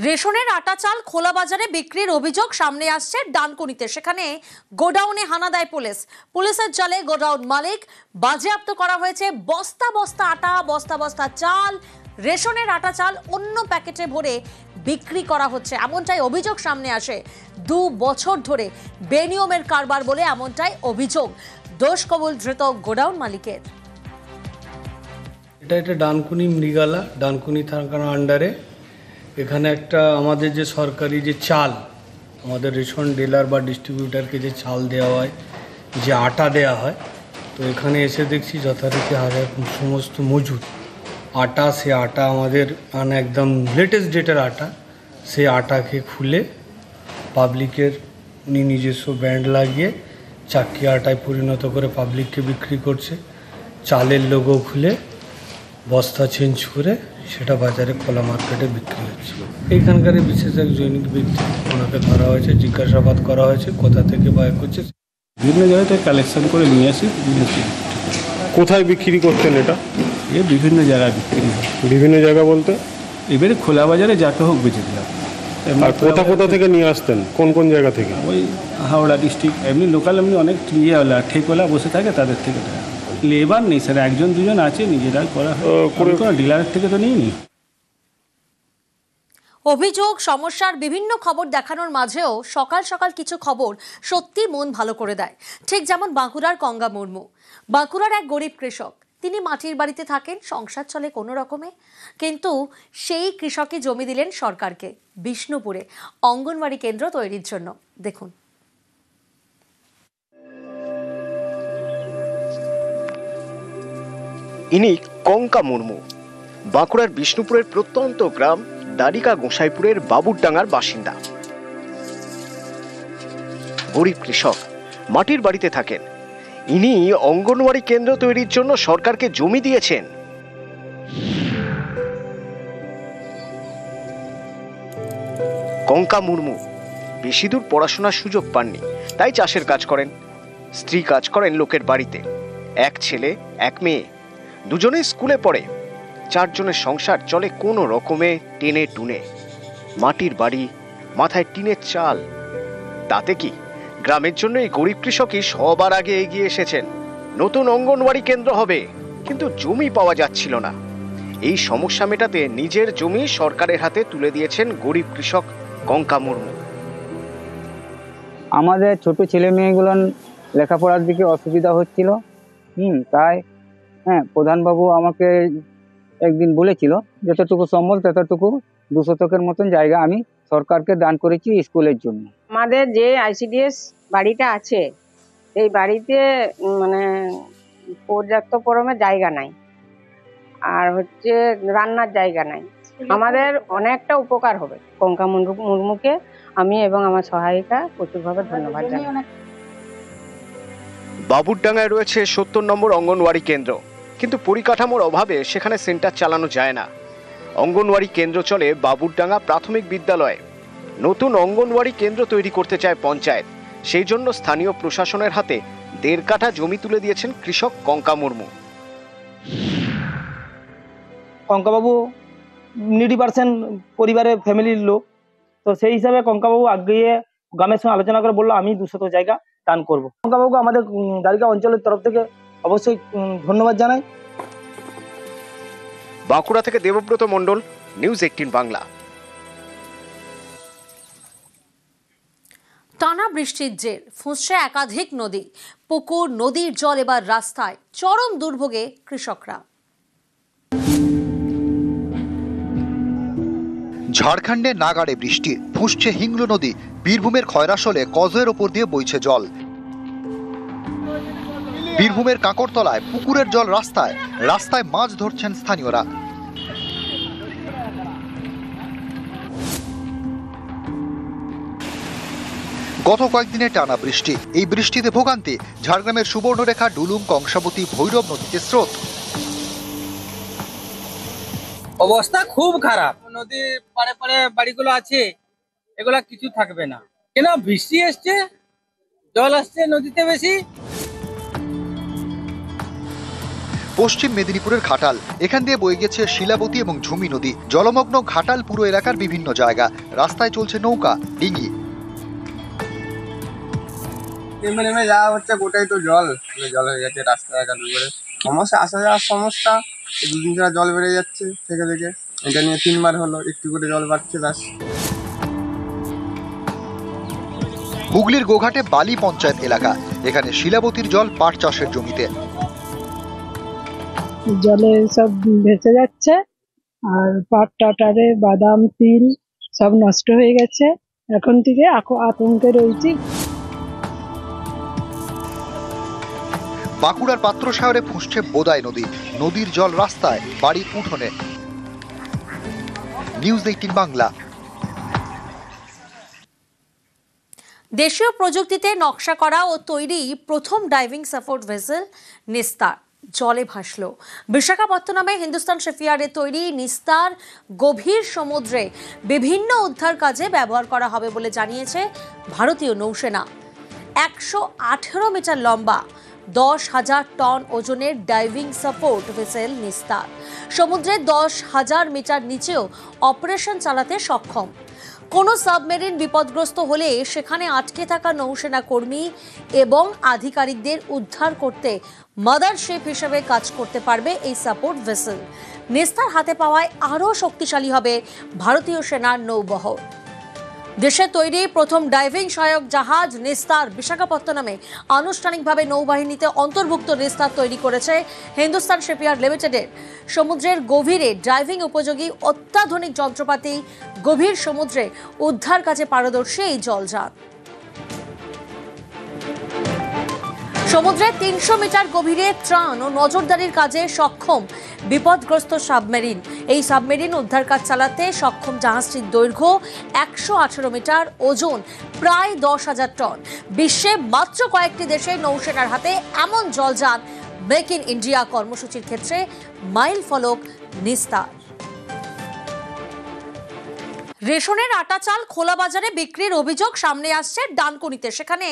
রেশনের আটা চাল খোলা বাজারে বিক্রির অভিযোগ সামনে আসছে ডানকুনিতে। সেখানে গোডাউনে হানা দেয় পুলিশ। পুলিশের জালে গোডাউন মালিক বাজেয়াপ্ত করা হয়েছে বস্তা বস্তা আটা, বস্তা বস্তা চাল। রেশনের আটা চাল অন্য প্যাকেটে ভরে বিক্রি করা হচ্ছে, এমনটাই অভিযোগ সামনে আসে। 2 বছর ধরে বেনিয়মের কারবার বলে এমনটাই অভিযোগ। দোষ কবুল ধৃত গোডাউন মালিকের। এটা ডানকুনি মৃগালা, ডানকুনি থানার আন্ডারে। এখানে একটা আমাদের যে সরকারি যে চাল, আমাদের রেশন ডিলার বা ডিস্ট্রিবিউটারকে যে চাল দেওয়া হয়, যে আটা দেওয়া হয়, তো এখানে এসে দেখছি যথারীতি সমস্ত মজুদ আটা, সে আটা আমাদের একদম লেটেস্ট ডেটের আটা, সেই আটাকে খুলে পাবলিকের নিজস্ব ব্র্যান্ড লাগিয়ে চাক্কি আটায় পরিণত করে পাবলিককে বিক্রি করছে। চালের লোগো খুলে বস্তা চেঞ্জ করে সেটা বাজারে খোলা মার্কেটে বিক্রি হচ্ছে। এইখানকার বিশেষ এক জৈনিক ব্যক্তি, ওনাকে ধরা হয়েছে, জিজ্ঞাসাবাদ করা হয়েছে কোথা থেকে বাই করছে। বিভিন্ন জায়গায় থেকে কালেকশন করে নিয়ে আসি। কোথায় বিক্রি করতেন এটা? বিভিন্ন জায়গায় বিক্রি হয়। বিভিন্ন জায়গা বলতে এবারে খোলা বাজারে যাকে হোক বেঁচে দিলাম। আর কোথা থেকে নিয়ে আসতেন, কোন কোন জায়গা থেকে? ওই হাওড়া ডিস্ট্রিক্ট, এমনি লোকাল এমনি অনেক ইয়েওয়ালা ঠেকওয়ালা বসে থাকে, তাদের থেকে লেবার নেই স্যার, 1-2 আছে, নিজেরাই করা হয়, ডিলারের থেকে তো নিই নি। অভিযোগ, সমস্যার বিভিন্ন খবর দেখানোর মাঝেও সকাল সকাল কিছু খবর সত্যি মন ভালো করে দেয়। ঠিক যেমন বাঁকুড়ার গঙ্গা মুর্মু। বাঁকুড়ার এক গরিব কৃষক, তিনি মাটির বাড়িতে থাকেন, সংসার চলে কোনো রকমে। কিন্তু সেই কৃষকই জমি দিলেন সরকারকে বিষ্ণুপুরে অঙ্গনওয়াড়ি কেন্দ্র তৈরির জন্য। দেখুন। ইনি কঙ্কা মুর্মু, বাঁকুড়ার বিষ্ণুপুরের প্রত্যন্ত গ্রাম দারিকা গোসাইপুরের বাবুরডাঙ্গার বাসিন্দা। গরিব কৃষক, মাটির বাড়িতে থাকেন। ইনি অঙ্গনওয়াড়ি কেন্দ্র তৈরির জন্য সরকারকে জমি দিয়েছেন। কঙ্কা মুর্মু বেশি দূর পড়াশোনার সুযোগ পাননি, তাই চাষের কাজ করেন। স্ত্রী কাজ করেন লোকের বাড়িতে। 1 ছেলে 1 মেয়ে, দুজনেই স্কুলে পড়ে। 4 জনের সংসার চলে কোনো রকমে টেনে টুনে। মাটির বাড়ি, মাথায় টিনের চাল। তাতে কি, গ্রামের জন্য এই গরিব কৃষকই সবার আগে এগিয়ে এসেছেন। নতুন অঙ্গনওয়াড়ি কেন্দ্র হবে, কিন্তু জমি পাওয়া যাচ্ছিল না। এই সমস্যা মেটাতে নিজের জমি সরকারের হাতে তুলে দিয়েছেন গরিব কৃষক কঙ্কা মুর্মু। আমাদের ছোট ছেলে মেয়েগুলো লেখাপড়ার দিকে অসুবিধা হচ্ছিল, তাই প্রধানবাবু আমাকে একদিন বলেছিল যতটুকু সম্ভব ততটুকু 2 শতকের মতন জায়গা আমি সরকারকে দান করেছি স্কুলের জন্য। আমাদের যে আইসিডিএস বাড়িটা আছে, এই বাড়িতে মানে পর্যাপ্ত পরিমাণে জায়গা নাই, আর হচ্ছে রান্নার জায়গা নাই। আমাদের অনেকটা উপকার হবে। কঙ্কা মুর্মুকে আমি এবং আমার সহায়িকা প্রচুরভাবে ধন্যবাদ জানাই। বাবুরডাঙ্গায় রয়েছে 70 নম্বর অঙ্গনওয়াড়ি কেন্দ্র, কিন্তু পরিকাঠামোর অভাবে সেখানে সেন্টার চালানো যায় না। অঙ্গনওয়াড়ি কেন্দ্র চলে বাবুরডাঙ্গা প্রাথমিক বিদ্যালয়ে। নতুন অঙ্গনওয়াড়ি কেন্দ্র তৈরি করতে চায় পঞ্চায়েত, সেই জন্য স্থানীয় প্রশাসনের হাতে 1.5 কাঠা জমি তুলে দিয়েছেন কৃষক কঙ্কা মুর্মু। কঙ্কাবাবু নিডি পার্সেন্ট পরিবারের ফ্যামিলির লোক, তো সেই হিসাবে কঙ্কাবাবু আগিয়ে গ্রামের সঙ্গে আলোচনা করে বললো আমি 200 জায়গা দান করবো। কঙ্কাবাবুকে আমাদের দারিকা অঞ্চলের তরফ থেকে অবশ্যই ধন্যবাদ জানাই। বাঁকুড়া থেকে দেবব্রত মণ্ডল, নিউজ 18 বাংলা। টানা বৃষ্টির জের ফুঁসছে একাধিক নদী, পুকুর, নদীর জল এবার রাস্তায়। চরম দুর্ভোগে কৃষকরা। ঝাড়খণ্ডে নাগাড়ে বৃষ্টি, ফুঁসছে হিংলো নদী। বীরভূমের খয়রাশোলে কজের ওপর দিয়ে বইছে জল। বীরভূমের কাকরতলায় পুকুরের জল রাস্তায়, রাস্তায় মাছ ধরছেন স্থানীয়রা। গত কয়েকদিনে টানা বৃষ্টি, এই বৃষ্টিতে ভোগান্তি। ঝাড়গ্রামের সুবর্ণরেখা, ডুলুং, কংসাবতী, ভৈরব নদীতে স্রোত। অবস্থা খুব খারাপ। নদীর পাড়ে পাড়ে বাড়িগুলো আছে, এগুলা কিছু থাকবে না। কেন বৃষ্টি এসছে, জল আসছে নদীতে বেশি। পশ্চিম মেদিনীপুরের ঘাটাল, এখান দিয়ে বয়ে গেছে শিলাবতী এবং ঝুমি নদী। জলমগ্ন ঘাটাল পুরো এলাকার বিভিন্ন জায়গা, রাস্তায় চলছে নৌকা, ডিঙি। নেমে যাওয়া হচ্ছে, গোটাই তো জল হয়ে গেছে রাস্তাঘাট উপরে। সমস্যা, আসা যাওয়ার সমস্যা, দুদিন ছাড়া জল বেড়ে যাচ্ছে থেকে এটা নিয়ে 3 বার হলো, একটু করে জল বাড়ছে ব্যাস। হুগলির গোঘাটে বালি পঞ্চায়েত এলাকা, এখানে শিলাবতীর জল পাট চাষের জমিতে। জলে সব ভেসে যাচ্ছে, আর পাট টাটারে বাদাম তিল সব নষ্ট হয়ে গেছে। এখন থেকে আতঙ্কে রয়েছি। বাঁকুড়ার পাত্র শহরে ফুঁসছে বোদাই নদী, নদীর জল রাস্তায়, বাড়ির উঠোনে। নিউজ 18 বাংলা। দেশীয় প্রযুক্তিতে নকশা করা ও তৈরি প্রথম ডাইভিং সাপোর্ট ভেসেল নিস্তার জলে ভাসল। বিশাখাপত্তনমে হিন্দুস্তান শিপইয়ার্ডে তৈরি নিস্তার গভীর সমুদ্রে বিভিন্ন উদ্ধার কাজে ব্যবহার করা হবে বলে জানিয়েছে ভারতীয় নৌসেনা। 118 মিটার লম্বা, 10,000 টন ওজনের ডাইভিং সাপোর্ট ভেসেল নিস্তার সমুদ্রে 10,000 মিটার নিচেও অপারেশন চালাতে সক্ষম। কোনো সাবমেরিন বিপদগ্রস্ত হলে সেখানে আটকে থাকা নৌসেনা কর্মী এবং আধিকারিকদের উদ্ধার করতে মাদারশিপ হিসেবে কাজ করতে পারবে এই সাপোর্ট ভেসেল। নিস্তার হাতে পাওয়ায় আরও শক্তিশালী হবে ভারতীয় সেনার নৌবহর। দেশে তৈরি প্রথম ডাইভিং সহায়ক জাহাজ নিস্তার বিশাখাপত্তনমে আনুষ্ঠানিকভাবে নৌবাহিনীতে অন্তর্ভুক্ত। নিস্তার তৈরি করেছে হিন্দুস্তান শিপইয়ার্ড লিমিটেডের। সমুদ্রের গভীরে ডাইভিং উপযোগী অত্যাধুনিক যন্ত্রপাতি, গভীর সমুদ্রে উদ্ধার কাজে পারদর্শী এই জলযান। সমুদ্রে 300 মিটার গভীরে ত্রাণ ও নজরদারির কাজে সক্ষম বিপদগ্রস্ত সাবমেরিন। এই সাবমেরিন উদ্ধার কাজ চালাতে সক্ষম জাহাজটির দৈর্ঘ্য 118 মিটার, ওজন প্রায় 10,000 টন। বিশ্বে মাত্র কয়েকটি দেশে নৌসেনার হাতে এমন জলযান মেক ইন ইন্ডিয়া কর্মসূচির ক্ষেত্রে মাইল ফলক নিস্তার। রেশনের আটা চাল খোলা বাজারে বিক্রির অভিযোগ সামনে আসছে ডানকুনিতে। সেখানে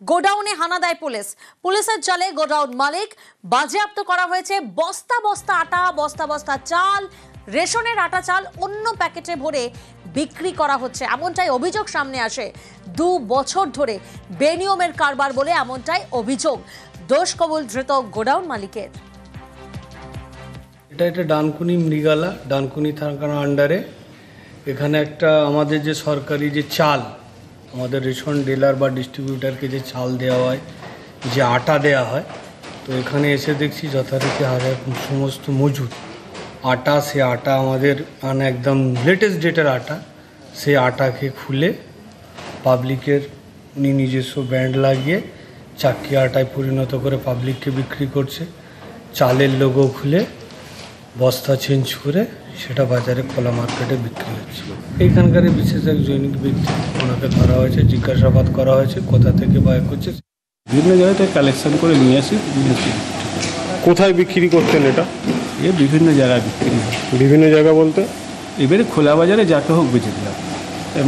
গোডাউনে হানা দেয় পুলিশ। পুলিশের জালে গোডাউন মালিক, বাজেয়াপ্ত করা হয়েছে বস্তা বস্তা আটা, বস্তা বস্তা চাল। রেশনের আটা চাল অন্য প্যাকেটে ভরে বিক্রি করা হচ্ছে, এমনটাই অভিযোগ সামনে আসে। 2 বছর ধরে বেনিয়মের কারবার বলে এমনটাই অভিযোগ। দোষ কবুল ধৃত গোডাউন মালিকের। এটা ডানকুনি মৃগালা, ডানকুনি থানার আন্ডারে। এখানে একটা আমাদের যে সরকারি যে চাল, আমাদের রেশন ডিলার বা ডিস্ট্রিবিউটারকে যে চাল দেওয়া হয়, যে আটা দেওয়া হয়, তো এখানে এসে দেখছি যথারীতি সমস্ত মজুদ আটা, সে আটা আমাদের মানে একদম লেটেস্ট ডেটের আটা, সেই আটাকে খুলে পাবলিকের নিজস্ব ব্যান্ড লাগিয়ে চাক্কি আটায় পরিণত করে পাবলিককে বিক্রি করছে। চালের লোগো খুলে বস্তা চেঞ্জ করে সেটা বাজারে খোলা মার্কেটে বিক্রি হচ্ছে। এইখানকার বিশেষ এক জৈনিক ব্যক্তি, ওনাকে ধরা হয়েছে, জিজ্ঞাসাবাদ করা হয়েছে কোথা থেকে বাই করছে। বিভিন্ন জায়গায় থেকে কালেকশন করে নিয়ে আসি। কোথায় বিক্রি করতেন এটা? বিভিন্ন জায়গায় বিক্রি হয়। বিভিন্ন জায়গা বলতে? এবারে খোলা বাজারে যাকে হোক বেঁচে দিলাম।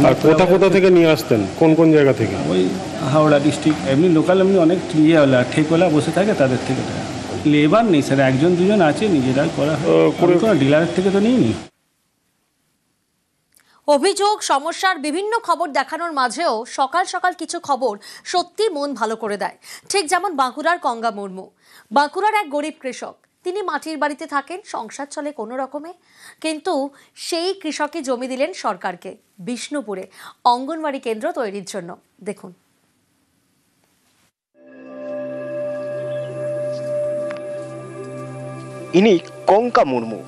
আর কোথা থেকে নিয়ে আসতেন, কোন কোন জায়গা থেকে? ওই হাওড়া ডিস্ট্রিক্ট, এমনি লোকাল এমনি অনেক ইয়েওয়ালা ঠেকওয়ালা বসে থাকে, তাদের থেকে লেবার নেই স্যার, 1-2 আছে, নিজেরাই করা হয়, কোনো ডিলারের থেকে তো নিইনি। অভিযোগ, সমস্যার বিভিন্ন খবর দেখানোর মাঝেও সকাল সকাল কিছু খবর সত্যি মন ভালো করে দেয়। ঠিক যেমন বাঁকুড়ার গঙ্গা মুর্মু। বাঁকুড়ার এক গরিব কৃষক, তিনি মাটির বাড়িতে থাকেন, সংসার চলে কোনো রকমে। কিন্তু সেই কৃষকই জমি দিলেন সরকারকে বিষ্ণুপুরে অঙ্গনওয়াড়ি কেন্দ্র তৈরির জন্য। দেখুন। ইনি কঙ্কা মুর্মু,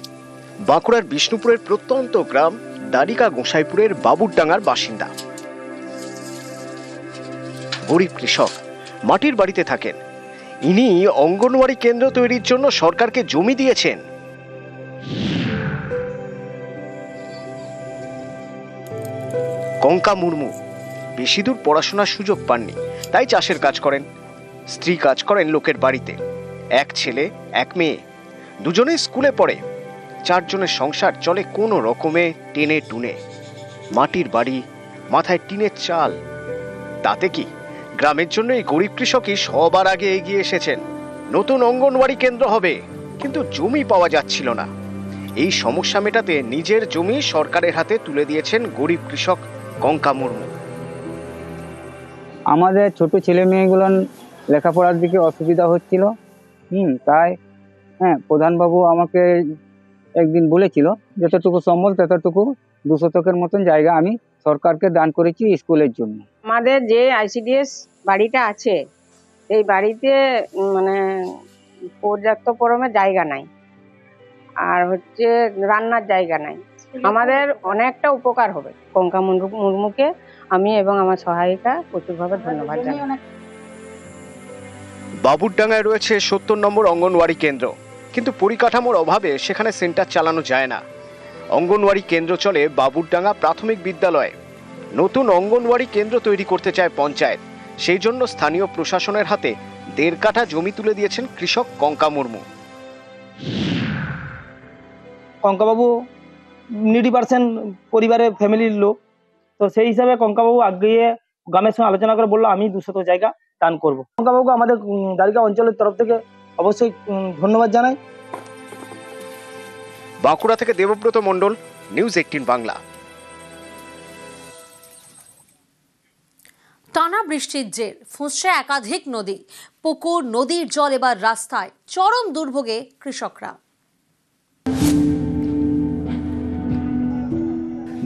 বাঁকুড়ার বিষ্ণুপুরের প্রত্যন্ত গ্রাম দারিকা গোসাইপুরের বাবুরডাঙ্গার বাসিন্দা। গরিব কৃষক, মাটির বাড়িতে থাকেন। ইনি অঙ্গনওয়াড়ি কেন্দ্র তৈরির জন্য সরকারকে জমি দিয়েছেন। কঙ্কা মুর্মু বেশি দূর পড়াশোনার সুযোগ পাননি, তাই চাষের কাজ করেন। স্ত্রী কাজ করেন লোকের বাড়িতে। 1 ছেলে 1 মেয়ে, দুজনেই স্কুলে পড়ে। 4 জনের সংসার চলে কোনো রকমে টেনে টুনে। মাটির বাড়ি, মাথায় টিনের চাল। তাতে কি, গ্রামের জন্য এই গরিব কৃষকই সবার আগে এগিয়ে এসেছেন। নতুন অঙ্গনওয়াড়ি কেন্দ্র হবে, কিন্তু জমি পাওয়া যাচ্ছিল না। এই সমস্যা মেটাতে নিজের জমি সরকারের হাতে তুলে দিয়েছেন গরিব কৃষক কঙ্কা মুর্মু। আমাদের ছোট ছেলে মেয়েগুলো লেখাপড়ার দিকে অসুবিধা হচ্ছিল, তাই প্রধানবাবু আমাকে একদিন বলেছিল যতটুকু সম্ভব ততটুকু 2 শতকের মতন জায়গা আমি সরকারকে দান করেছি স্কুলের জন্য। আমাদের যে আইসিডিএস বাড়িটা আছে এই বাড়িতে মানে পর্যাপ্ত পরিমাণে জায়গা নাই, আর হচ্ছে রান্নার জায়গা নাই। আমাদের অনেকটা উপকার হবে। কঙ্কা মুর্মুকে আমি এবং আমার সহায়িকা প্রচুরভাবে ধন্যবাদ জানাই। বাবুরডাঙ্গায় রয়েছে 70 নম্বর অঙ্গনওয়াড়ি কেন্দ্র, কিন্তু পরিকাঠামোর অভাবে সেখানে সেন্টার চালানো যায় না। অঙ্গনওয়াড়ি কেন্দ্র চলে বাবুরডাঙ্গা প্রাথমিক বিদ্যালয়ে। নতুন অঙ্গনওয়াড়ি কেন্দ্র তৈরি করতে চায় পঞ্চায়েত, সেই জন্য স্থানীয় প্রশাসনের হাতে 1.5 কাঠা জমি তুলে দিয়েছেন কৃষক কঙ্কা মুর্মু। কঙ্কাবাবু নিডি পার্সন পরিবারের ফ্যামিলির লোক, তো সেই হিসাবে কঙ্কাবাবু আগিয়ে গ্রামের সঙ্গে আলোচনা করে বললো আমি 200 জায়গা দান করবো। কঙ্কাবাবুকে আমাদের দ্বারিকা অঞ্চলের তরফ থেকে অবশ্যই ধন্যবাদ জানাই। বাঁকুড়া থেকে দেবব্রত মণ্ডল, নিউজ 18 বাংলা। টানা বৃষ্টির জের ফুঁসছে একাধিক নদী, পুকুর, নদীর জল এবার রাস্তায়, চরম দুর্ভোগে কৃষকরা।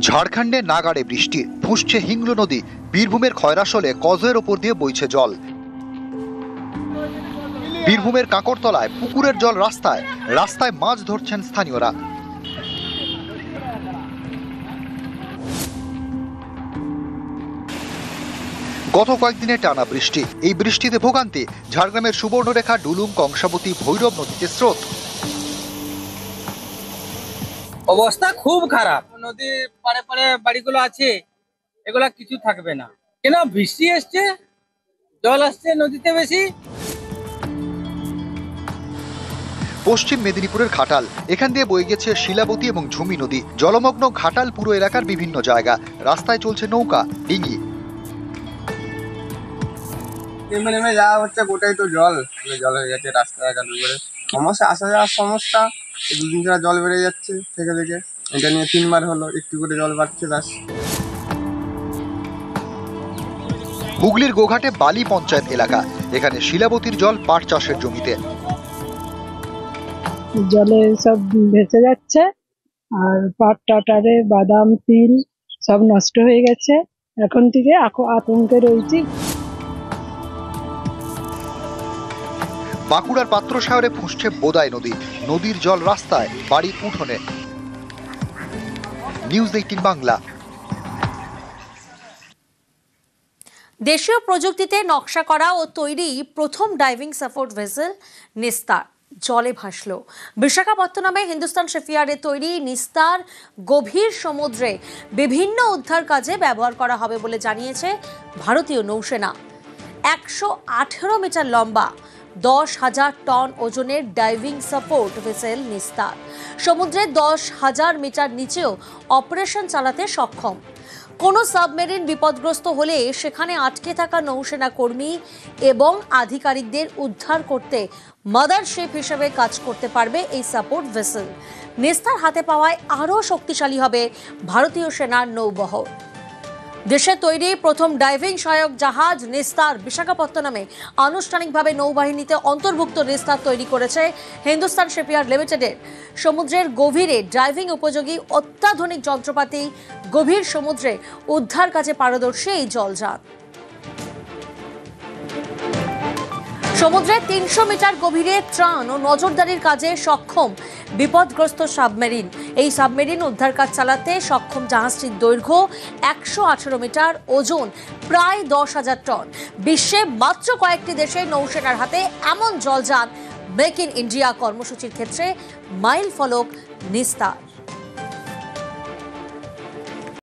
ঝাড়খণ্ডে নাগাড়ে বৃষ্টি, ফুঁসছে হিংলো নদী। বীরভূমের খয়রাসলে কজের ওপর দিয়ে বইছে জল। বীরভূমের কাকরতলায় পুকুরের জল রাস্তায়, রাস্তায় মাছ ধরছেন স্থানীয়রা। গত কয়েকদিনে টানা বৃষ্টি, এই বৃষ্টিতে ভোগান্তি। ঝাড়গ্রামের সুবর্ণরেখা, ডুলুং, কংসাবতী, ভৈরব নদীতে স্রোত। অবস্থা খুব খারাপ। নদীর পাড়ে পাড়ে বাড়িগুলো আছে, এগুলা কিছু থাকবে না। কেন বৃষ্টি আসছে, জল আসছে নদীতে বেশি। পশ্চিম মেদিনীপুরের ঘাটাল, এখান দিয়ে বয়ে গেছে শিলাবতী এবং ঝুমি নদী। জলমগ্ন ঘাটাল পুরো এলাকার বিভিন্ন জায়গা, রাস্তায় চলছে নৌকা, ডিঙি। নেমে নেমে যাওয়া হচ্ছে, গোটাই তো জল জল হয়ে গেছে রাস্তাঘাট উপরে। সমস্যা, আসা যাওয়ার সমস্যা। 2 দিন ছাড়া জল বেড়ে যাচ্ছে থেকে থেকে। এটা নিয়ে 3 বার হলো, একটু করে জল বাড়ছে ব্যাস। হুগলির গোঘাটে বালি পঞ্চায়েত এলাকা, এখানে শিলাবতীর জল পাট চাষের জমিতে। জলে সব ভেসে যাচ্ছে, আর পাট টাটারে বাদাম তিল সব নষ্ট হয়ে গেছে। এখন থেকে আতঙ্কে রয়েছি। বাঁকুড়ার পাত্রসাগরে ফুঁসছে বোদাই নদী, নদীর জল রাস্তায়, বাড়ির উঠোনে। নিউজ 18 বাংলা। দেশীয় প্রযুক্তিতে নকশা করা ও তৈরি প্রথম ডাইভিং সাপোর্ট ভেসেল নিস্তার জলে ভাসল। বিশাখাপত্তনমে হিন্দুস্তান শিপইয়ার্ডে তৈরি নিস্তার গভীর সমুদ্রে বিভিন্ন উদ্ধার কাজে ব্যবহার করা হবে বলে জানিয়েছে ভারতীয় নৌসেনা। 118 মিটার লম্বা, 10,000 টন ওজনের ডাইভিং সাপোর্ট ভেসেল নিস্তার সমুদ্রে 10,000 মিটার নিচেও অপারেশন চালাতে সক্ষম। কোনো সাবমেরিন বিপদগ্রস্ত হলে সেখানে আটকে থাকা নৌসেনা কর্মী এবং আধিকারিকদের উদ্ধার করতে মাদারশিপ হিসেবে কাজ করতে পারবে এই সাপোর্ট ভেসেল। নিস্তার হাতে পাওয়ায় আরও শক্তিশালী হবে ভারতীয় সেনার নৌবহর। দেশে তৈরি প্রথম ডাইভিং সহায়ক জাহাজ নিস্তার বিশাখাপত্তনমে আনুষ্ঠানিকভাবে নৌবাহিনীতে অন্তর্ভুক্ত। নিস্তার তৈরি করেছে হিন্দুস্তান শিপইয়ার্ড লিমিটেডের। সমুদ্রের গভীরে ড্রাইভিং উপযোগী অত্যাধুনিক যন্ত্রপাতি, গভীর সমুদ্রে উদ্ধার কাজে পারদর্শী এই জলযান। সমুদ্রে 300 মিটার গভীরে ত্রাণ ও নজরদারির কাজে সক্ষম বিপদগ্রস্ত সাবমেরিন। এই সাবমেরিন উদ্ধার কাজ চালাতে সক্ষম জাহাজটির দৈর্ঘ্য 118 মিটার, ওজন প্রায় 10,000 টন। বিশ্বে মাত্র কয়েকটি দেশে নৌসেনার হাতে এমন জলযান মেক ইন ইন্ডিয়া কর্মসূচির ক্ষেত্রে মাইল ফলক নিস্তার।